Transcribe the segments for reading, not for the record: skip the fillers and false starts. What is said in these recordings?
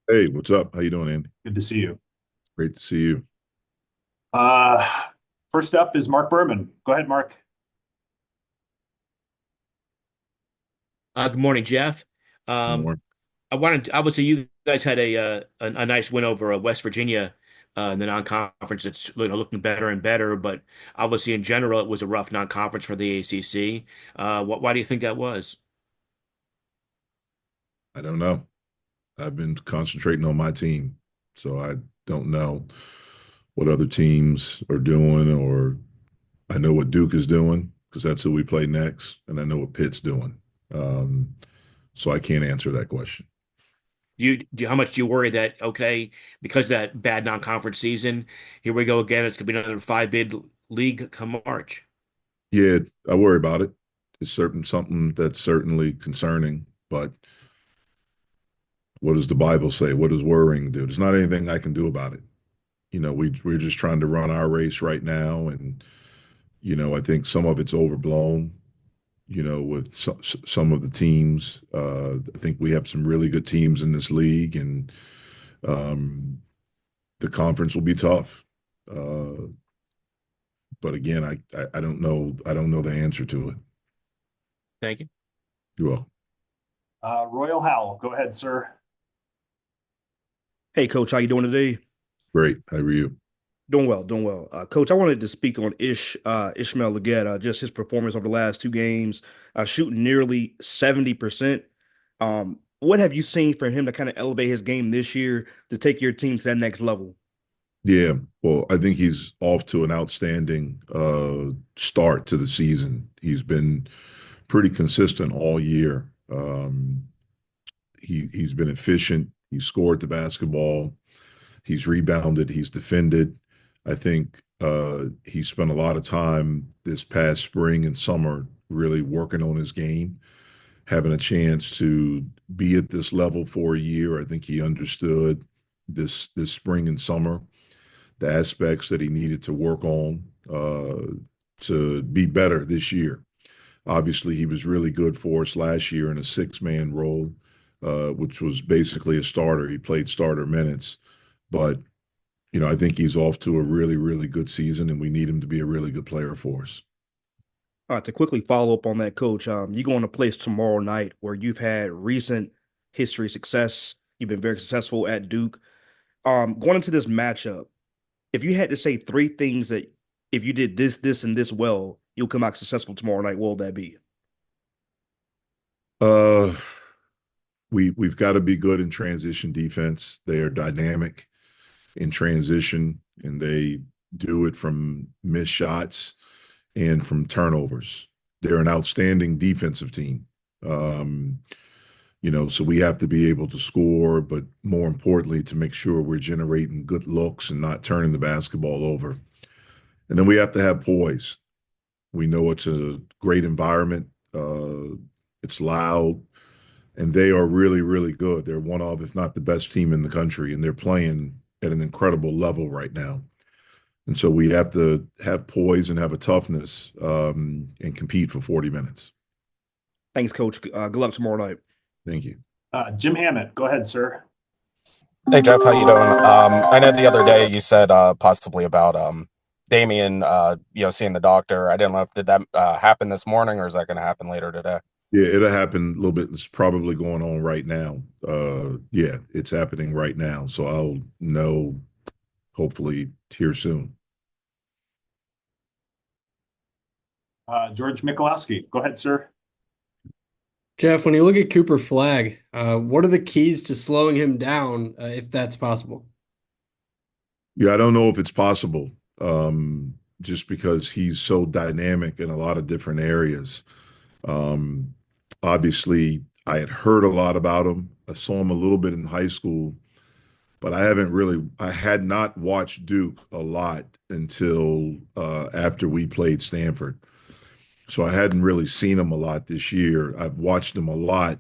Hey, what's up? How you doing, Andy? Good to see you. Great to see you. Uh, First up is Mark Berman. Go ahead, Mark. Good morning, Jeff. Um, More. obviously, you guys had a nice win over West Virginia in the non-conference. It's looking better and better, but obviously, in general, it was a rough non-conference for the ACC. Why do you think that was? I don't know. I've been concentrating on my team, so I don't know what other teams are doing, or I know what Duke is doing because that's who we play next, and I know what Pitt's doing. Um, so I can't answer that question. How much do you worry that, okay, because of that bad non-conference season, here we go again, it's going to be another five bid league come March? Yeah, I worry about it. It's something that's certainly concerning, but what does the Bible say? What does worrying do? There's not anything I can do about it. We're just trying to run our race right now, and I think some of it's overblown. With some of the teams, I think we have some really good teams in this league, and um, the conference will be tough. Uh, but again, I don't know. I don't know the answer to it. Thank you. Well, Royal Howell. Go ahead, sir. Hey, Coach, how you doing today? great. How are you? Doing well, doing well. Coach, I wanted to speak on Ishmael Leggett, just his performance over the last two games, shooting nearly 70%. What have you seen from him to kind of elevate his game this year to take your team to that next level? Yeah. Well, I think he's off to an outstanding start to the season. He's been pretty consistent all year. He's been efficient. He scored the basketball. He's rebounded. He's defended. I think he spent a lot of time this past spring and summer really working on his game, having a chance to be at this level for a year. I think he understood this spring and summer the aspects that he needed to work on to be better this year. Obviously, he was really good for us last year in a six-man role, which was basically a starter. He played starter minutes, but I think he's off to a really, really good season, and we need him to be a really good player for us. To quickly follow up on that, Coach, you go on a place tomorrow night where you've had recent history success. You've been very successful at Duke. Going into this matchup, if you had to say three things that if you did this, this, and this well, you'll come out successful tomorrow night, what will that be? Uh, we've got to be good in transition defense. They are dynamic in transition, and they do it from missed shots and from turnovers. They're an outstanding defensive team. Um, so we have to be able to score, but more importantly, to make sure we're generating good looks and not turning the basketball over. And then we have to have poise. We know it's a great environment. It's loud, and they are really, really good. They're one of, if not the best team in the country, and they're playing at an incredible level right now. And so we have to have poise and have a toughness and compete for 40 minutes. Thanks, Coach. Good luck tomorrow night. Thank you. Jim Hammett. Go ahead, sir. Hey Jeff, how you doing? I know the other day you said possibly about Damien, seeing the doctor. I didn't know if did that happen this morning or is that going to happen later today? Yeah, it'll happen a little bit. It's probably going on right now. Yeah, it's happening right now. So I'll know hopefully here soon. George Mikulowski. Go ahead, sir. Jeff, when you look at Cooper Flagg, what are the keys to slowing him down, if that's possible? Yeah, I don't know if it's possible, just because he's so dynamic in a lot of different areas. Um, Obviously, I had heard a lot about him. I saw him a little bit in high school, but I had not watched Duke a lot until after we played Stanford. So I hadn't really seen him a lot this year. I've watched him a lot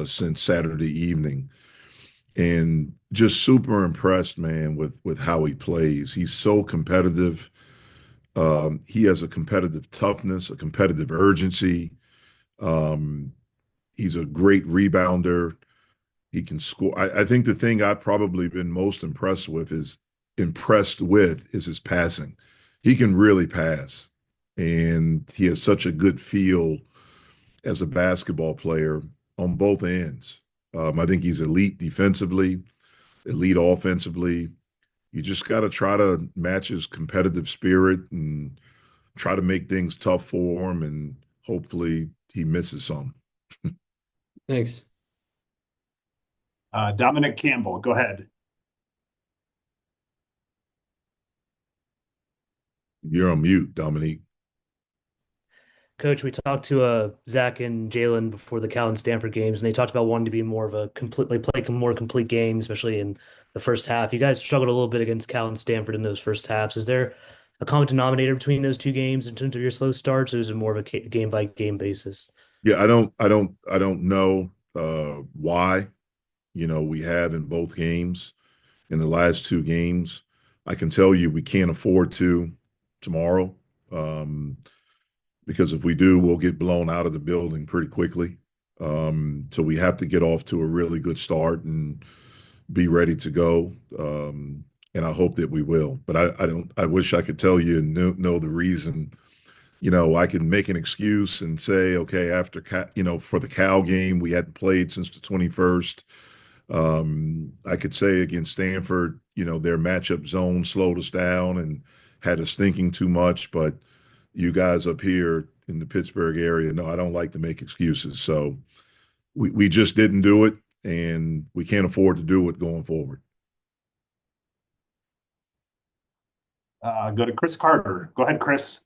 since Saturday evening, and just super impressed, man, with how he plays. He's so competitive. He has a competitive toughness, a competitive urgency. Um, he's a great rebounder. He can score. I think the thing I've probably been most impressed with is his passing. He can really pass, and he has such a good feel as a basketball player on both ends. I think he's elite defensively, elite offensively. You just got to try to match his competitive spirit and try to make things tough for him, and hopefully he misses some. Thanks. Dominic Campbell, go ahead. You're on mute, Dominique. Coach, we talked to Zach and Jalen before the Cal and Stanford games, and they talked about wanting to be more of a completely play a more complete game, especially in the first half. You guys struggled a little bit against Cal and Stanford in those first halves. Is there a common denominator between those two games in terms of your slow starts, or is it more of a game by game basis? Yeah, I don't know why, we have in both games, in the last two games. I can tell you we can't afford to tomorrow, because if we do, we'll get blown out of the building pretty quickly. So we have to get off to a really good start and be ready to go. And I hope that we will. But I wish I could tell you and know the reason. I can make an excuse and say, okay, for the Cal game, we hadn't played since the 21st. I could say against Stanford, their matchup zone slowed us down and had us thinking too much. But you guys up here in the Pittsburgh area, no, I don't like to make excuses. So we just didn't do it, and we can't afford to do it going forward. Go to Chris Carter. Go ahead, Chris.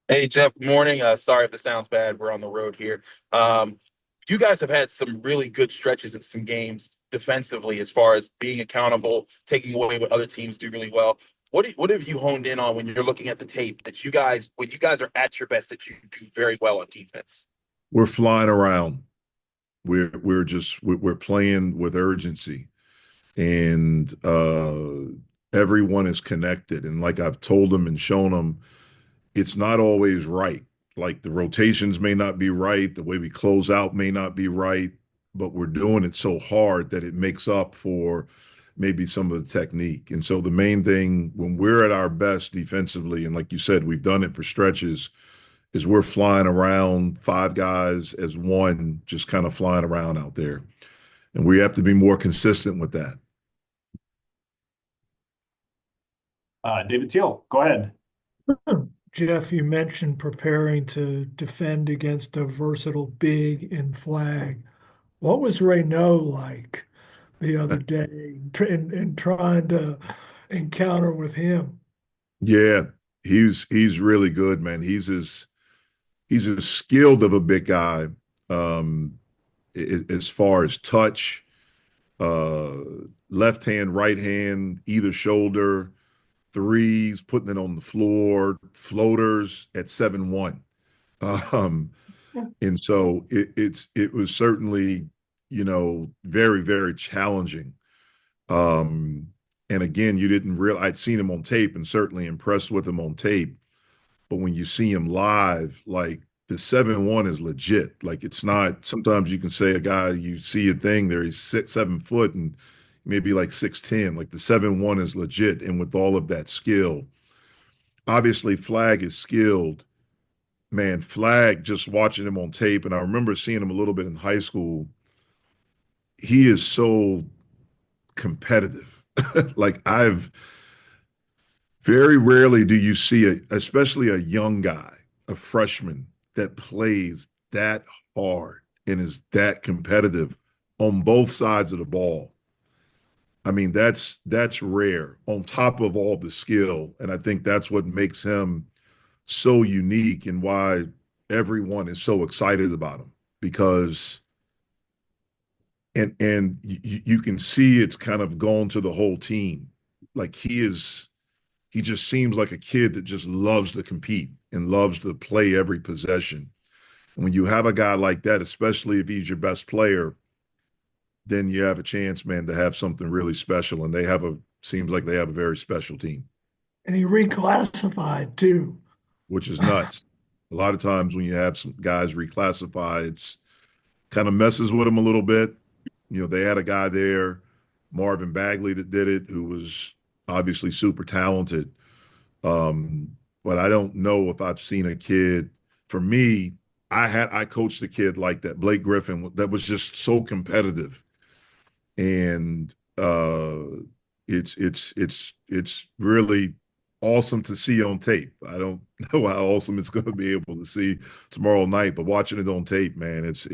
Hey, Jeff, good morning. Sorry if this sounds bad. We're on the road here. You guys have had some really good stretches in some games defensively as far as being accountable, taking away what other teams do really well. What have you honed in on when you're looking at the tape that when you guys are at your best, that you do very well on defense? We're flying around. We're playing with urgency, and everyone is connected. And like I've told them and shown them, it's not always right. Like the rotations may not be right, the way we close out may not be right, but we're doing it so hard that it makes up for maybe some of the technique. And so the main thing when we're at our best defensively, and like you said, we've done it for stretches, is we're flying around, five guys as one, just kind of flying around out there. And we have to be more consistent with that. David Teal, go ahead. Jeff, you mentioned preparing to defend against a versatile big in Flagg. What was Reynaud like the other day in trying to encounter with him? Yeah, he's really good, man. He's as skilled of a big guy, as far as touch, uh, left hand, right hand, either shoulder, threes, putting it on the floor, floaters at 7-1. Um, and so it was certainly, very, very challenging. Um, and again, you didn't realize I'd seen him on tape and certainly impressed with him on tape. But when you see him live, like the 7-1 is legit. Like it's not, sometimes you can say a guy, you see a thing there, he's 7 foot and maybe like 6'10". Like the 7-1 is legit. And with all of that skill, obviously Flagg is skilled. Man, Flagg, just watching him on tape, and I remember seeing him a little bit in high school, he is so competitive. Like I've very rarely do you see especially a young guy, a freshman that plays that hard and is that competitive on both sides of the ball. I mean, that's rare on top of all the skill. And I think that's what makes him so unique and why everyone is so excited about him because and you can see it's kind of gone to the whole team. Like he just seems like a kid that just loves to compete and loves to play every possession. And when you have a guy like that, especially if he's your best player, then you have a chance, man, to have something really special. And seems like they have a very special team. And he reclassified too. Which is nuts. A lot of times when you have some guys reclassify, it's kind of messes with them a little bit. they had a guy there, Marvin Bagley, that did it, who was obviously super talented. But I don't know if I've seen a kid. For me, I coached a kid like that, Blake Griffin, that was just so competitive, and it's really awesome to see on tape. I don't know how awesome it's going to be able to see tomorrow night, but watching it on tape, man, it's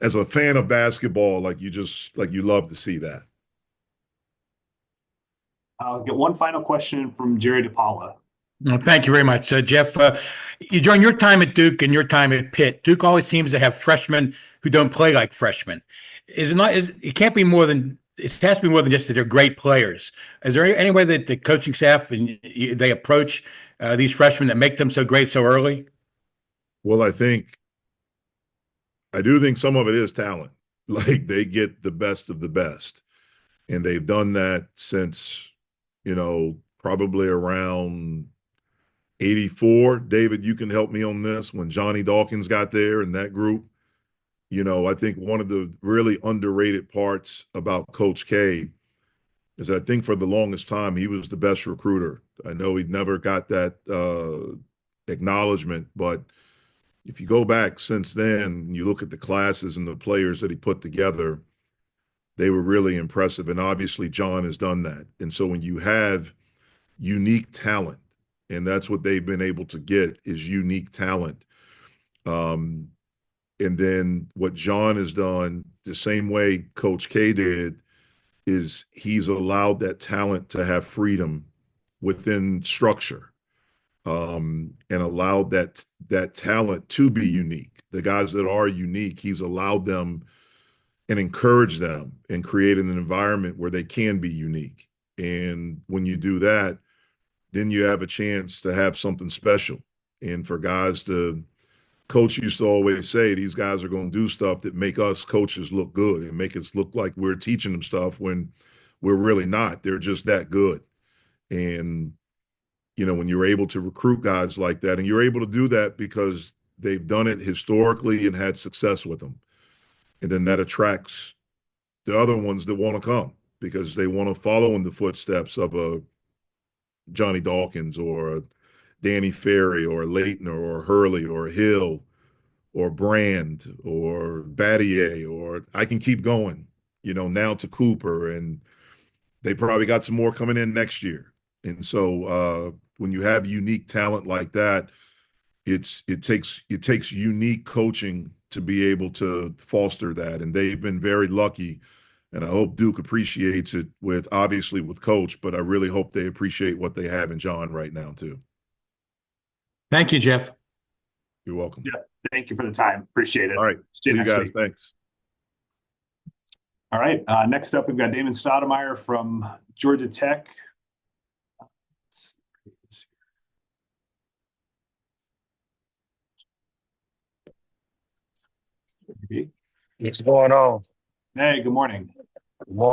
as a fan of basketball, you love to see that. I'll get one final question from Jerry DePaula. Well, thank you very much, Jeff. During your time at Duke and your time at Pitt, Duke always seems to have freshmen who don't play like freshmen. Is it not? It can't be more than it has to be more than just that they're great players. Is there any way that the coaching staff and they approach these freshmen that make them so great so early? Well, I do think some of it is talent. Like they get the best of the best, and they've done that since probably around 84. David, you can help me on this. When Johnny Dawkins got there and that group, I think one of the really underrated parts about Coach K is I think for the longest time he was the best recruiter. I know he never got that acknowledgement, but if you go back since then, you look at the classes and the players that he put together, they were really impressive. And obviously John has done that. And so when you have unique talent, and that's what they've been able to get is unique talent. And then what John has done the same way Coach K did is he's allowed that talent to have freedom within structure, and allowed that talent to be unique. The guys that are unique, he's allowed them and encouraged them and created an environment where they can be unique. And when you do that, then you have a chance to have something special. And for guys coach used to always say, these guys are going to do stuff that make us coaches look good and make us look like we're teaching them stuff when we're really not. They're just that good. And, when you're able to recruit guys like that, and you're able to do that because they've done it historically and had success with them. And then that attracts the other ones that want to come because they want to follow in the footsteps of a Johnny Dawkins or a Danny Ferry or a Leitner or Hurley or Hill or Brand or Battier, or I can keep going, now to Cooper, and they probably got some more coming in next year. And so when you have unique talent like that, it takes unique coaching to be able to foster that. And they've been very lucky. And I hope Duke appreciates it obviously with Coach, but I really hope they appreciate what they have in John right now too. Thank you, Jeff. You're welcome. Yeah, thank you for the time. Appreciate it. All right. See you next guys. week. Thanks. All right. Next up, we've got Damon Stoudemire from Georgia Tech. What's going on? Hey, good morning. Good morning.